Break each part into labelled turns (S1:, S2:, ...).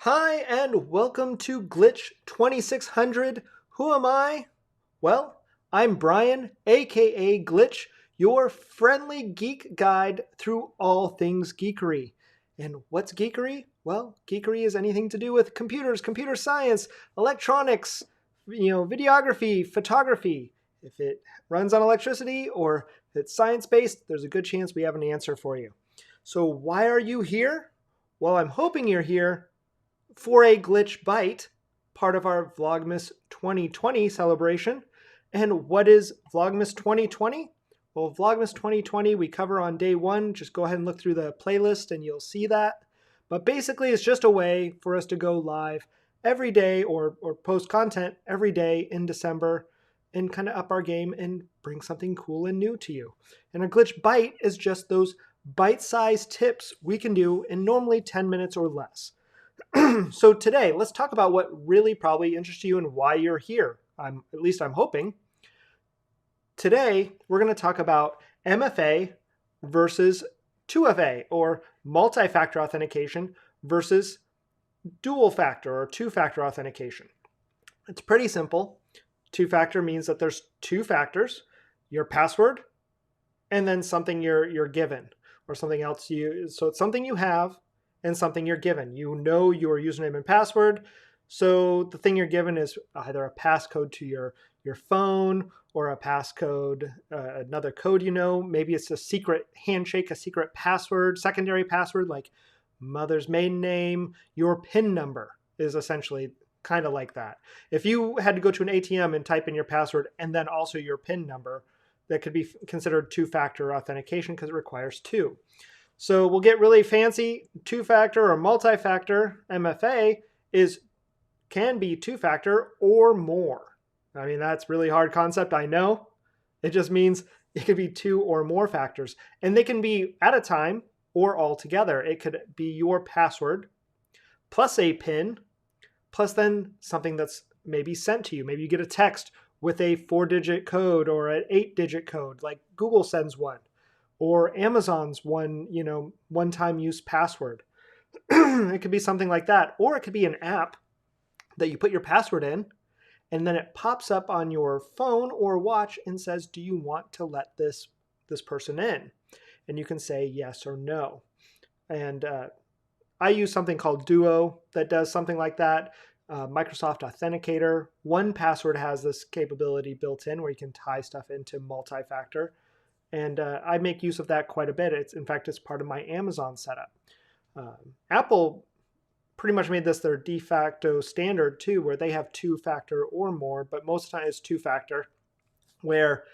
S1: Hi, and welcome to Glitch 2600. Who am I? Well, I'm Brian, aka Glitch, your friendly geek guide through all things geekery. And what's geekery? Well, geekery is anything to do with computers, computer science, electronics, videography, photography. If it runs on electricity or if it's science-based, there's a good chance we have an answer for you. So why are you here? Well, I'm hoping you're here for a Glitch Byte, part of our Vlogmas 2020 celebration. And what is Vlogmas 2020? Well, Vlogmas 2020 we cover on day one. Just go ahead and look through the playlist and you'll see that. But basically, it's just a way for us to go live every day or post content every day in December and kind of up our game and bring something cool and new to you. And a Glitch Byte is just those bite-sized tips we can do in normally 10 minutes or less. So today, let's talk about what really probably interests you and why you're here. At least I'm hoping. Today, we're going to talk about MFA versus 2FA, or multi-factor authentication versus dual factor or two-factor authentication. It's pretty simple. Two-factor means that there's two factors, your password and then something you're given or something else so it's something you have and something you're given. You know your username and password. So the thing you're given is either a passcode to your phone or a passcode, another code you know. Maybe it's a secret handshake, a secret password, secondary password like mother's maiden name. Your PIN number is essentially kind of like that. If you had to go to an ATM and type in your password and then also your PIN number, that could be considered two-factor authentication because it requires two. So we'll get really fancy. Two-factor or multi-factor MFA can be two-factor or more. I mean, that's really hard concept, I know. It just means it could be two or more factors. And they can be at a time or all together. It could be your password plus a PIN plus then something that's maybe sent to you. Maybe you get a text with a 4-digit code or an 8-digit code, like Google sends one. Or Amazon's one-time use password. It could be something like that. Or it could be an app that you put your password in, and then it pops up on your phone or watch and says, do you want to let this person in? And you can say yes or no. And I use something called Duo that does something like that. Microsoft Authenticator. 1Password has this capability built in where you can tie stuff into multi-factor. And I make use of that quite a bit. In fact, it's part of my Amazon setup. Apple pretty much made this their de facto standard too, where they have two-factor or more, but most of the time it's two-factor, where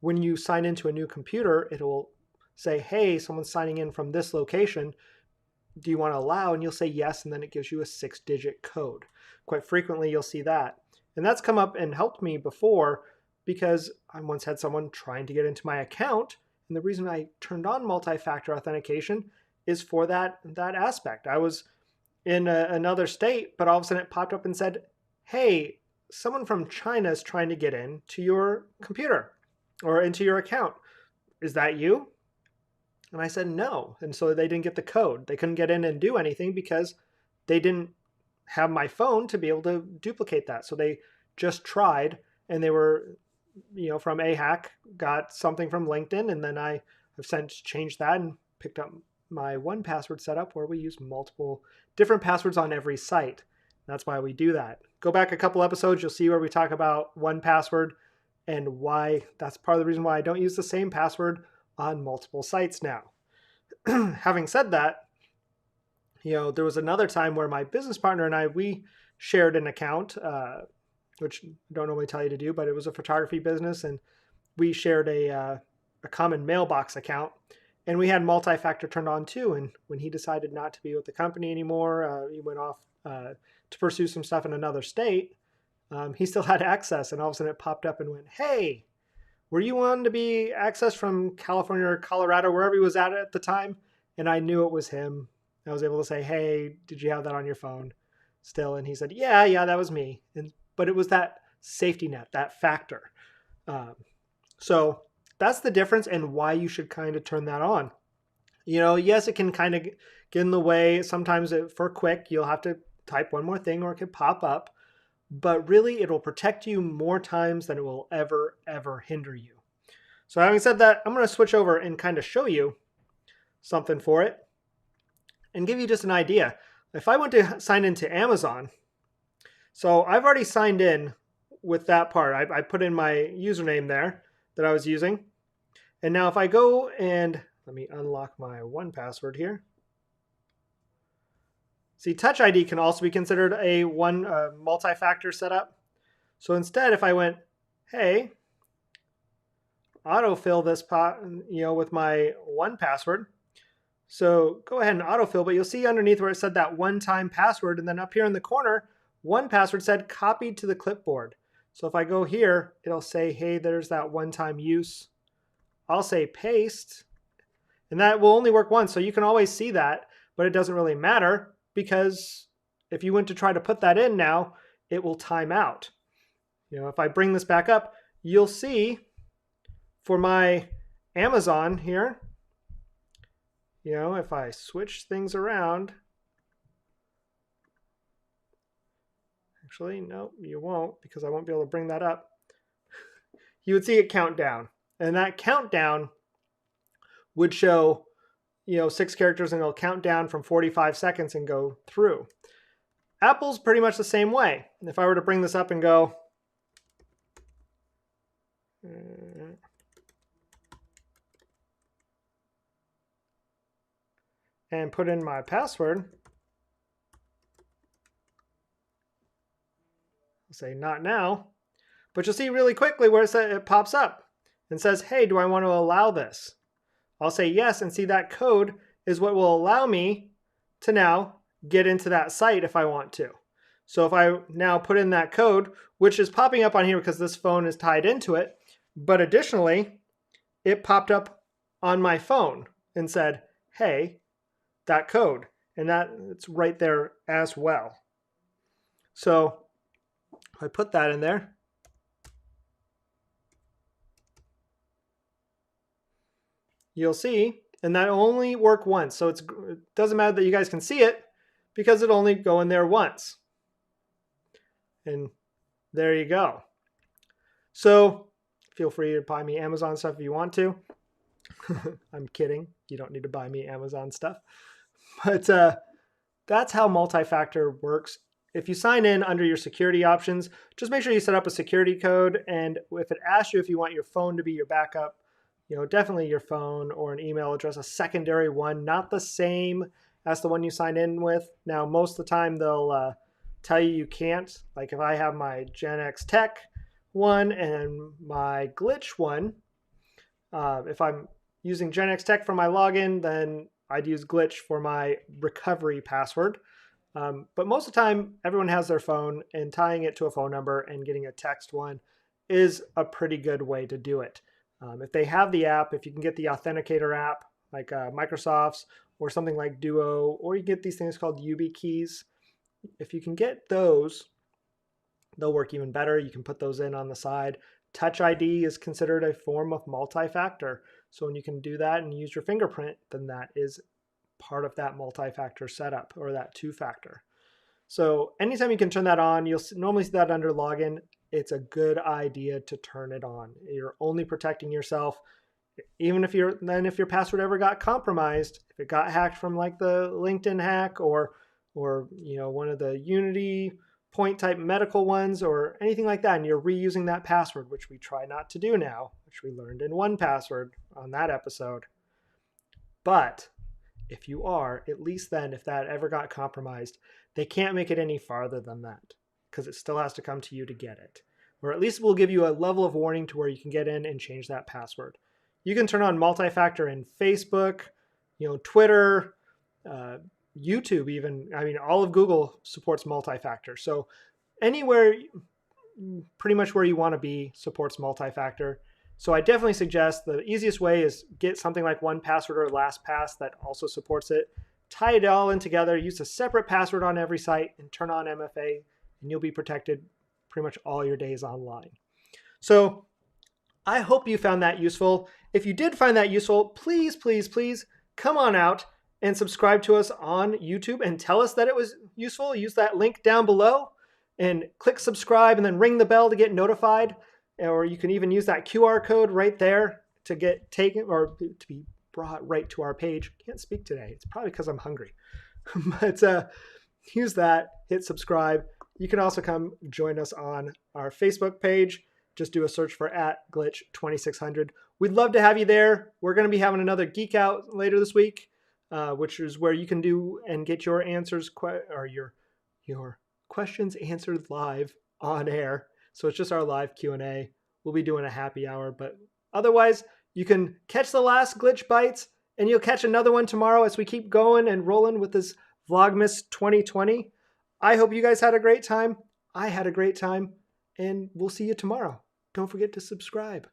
S1: when you sign into a new computer, it'll say, hey, someone's signing in from this location. Do you want to allow? And you'll say yes, and then it gives you a 6-digit code. Quite frequently, you'll see that. And that's come up and helped me before, because I once had someone trying to get into my account, and the reason I turned on multi-factor authentication is for that aspect. I was in another state, but all of a sudden it popped up and said, hey, someone from China is trying to get into your computer or into your account. Is that you? And I said no. And so they didn't get the code. They couldn't get in and do anything because they didn't have my phone to be able to duplicate that. So they just tried, and they were from a hack, got something from LinkedIn, and then I have since changed that and picked up my 1Password setup where we use multiple different passwords on every site. That's why we do that. Go back a couple episodes, you'll see where we talk about 1Password and why that's part of the reason why I don't use the same password on multiple sites now. Having said that, there was another time where my business partner and we shared an account, which I don't normally tell you to do, but it was a photography business, and we shared a common mailbox account, and we had multi-factor turned on too. And when he decided not to be with the company anymore, he went off to pursue some stuff in another state. He still had access, and all of a sudden it popped up and went, hey, were you wanting to be accessed from California or Colorado, wherever he was at the time? And I knew it was him. I was able to say, hey, did you have that on your phone still? And he said, yeah, that was me. But it was that safety net, that factor. So that's the difference and why you should kind of turn that on. Yes, it can kind of get in the way. Sometimes for quick, you'll have to type one more thing or it could pop up, but really it will protect you more times than it will ever hinder you. So having said that, I'm going to switch over and kind of show you something for it and give you just an idea. If I went to sign into Amazon, so I've already signed in with that part. I put in my username there that I was using. And now if I go and let me unlock my 1Password here. See, Touch ID can also be considered a multi-factor setup. So instead, if I went, hey, autofill this with my 1Password. So go ahead and autofill, but you'll see underneath where it said that one-time password, and then up here in the corner, 1Password said copied to the clipboard. So if I go here, it'll say, hey, there's that one-time use. I'll say paste, and that will only work once, so you can always see that, but it doesn't really matter because if you went to try to put that in now, it will time out. If I bring this back up, you'll see for my Amazon here, if I switch things around, actually, no, you won't because I won't be able to bring that up. You would see it count down, and that countdown would show 6 characters, and it'll count down from 45 seconds and go through. Apple's pretty much the same way. If I were to bring this up and go, and put in my password, I'll say not now, but you'll see really quickly where it pops up and says, hey, do I want to allow this? I'll say yes, and see that code is what will allow me to now get into that site if I want to. So if I now put in that code, which is popping up on here because this phone is tied into it, but additionally, it popped up on my phone and said, hey, that code, and it's right there as well. So if I put that in there, you'll see, and that only work once. So it doesn't matter that you guys can see it because it'll only go in there once. And there you go. So feel free to buy me Amazon stuff if you want to. I'm kidding. You don't need to buy me Amazon stuff. But that's how multi-factor works. If you sign in under your security options, just make sure you set up a security code. And if it asks you if you want your phone to be your backup, definitely your phone or an email address, a secondary one, not the same as the one you sign in with. Now, most of the time they'll tell you can't. Like if I have my Gen X Tech one and my Glitch one, if I'm using Gen X Tech for my login, then I'd use Glitch for my recovery password. But most of the time, everyone has their phone, and tying it to a phone number and getting a text one is a pretty good way to do it. If they have the app, if you can get the Authenticator app, like Microsoft's, or something like Duo, or you get these things called YubiKeys, if you can get those, they'll work even better. You can put those in on the side. Touch ID is considered a form of multi-factor. So when you can do that and use your fingerprint, then that is part of that multi-factor setup, or that 2-factor. So anytime you can turn that on, you'll normally see that under login. It's a good idea to turn it on. You're only protecting yourself. Even if your password ever got compromised, if it got hacked from like the LinkedIn hack or one of the Unity point type medical ones or anything like that, and you're reusing that password, which we try not to do now, which we learned in 1Password on that episode. But if you are, at least then, if that ever got compromised, they can't make it any farther than that because it still has to come to you to get it. Or at least we'll give you a level of warning to where you can get in and change that password. You can turn on multi-factor in Facebook, Twitter, YouTube even. I mean, all of Google supports multi-factor. So anywhere, pretty much where you want to be, supports multi-factor. So I definitely suggest the easiest way is get something like 1Password or LastPass that also supports it. Tie it all in together, use a separate password on every site, and turn on MFA, and you'll be protected pretty much all your days online. So I hope you found that useful. If you did find that useful, please, please, please come on out and subscribe to us on YouTube and tell us that it was useful. Use that link down below and click subscribe and then ring the bell to get notified. Or you can even use that QR code right there to get taken or to be brought right to our page. Can't speak today. It's probably because I'm hungry. But use that, hit subscribe. You can also come join us on our Facebook page. Just do a search for @Glitch 2600. We'd love to have you there. We're going to be having another Geek Out later this week, which is where you can do and get your answers or your questions answered live on air. So it's just our live Q&A. We'll be doing a happy hour, but otherwise you can catch the last Glitch Bytes and you'll catch another one tomorrow as we keep going and rolling with this Vlogmas 2020. I hope you guys had a great time. I had a great time, and we'll see you tomorrow. Don't forget to subscribe.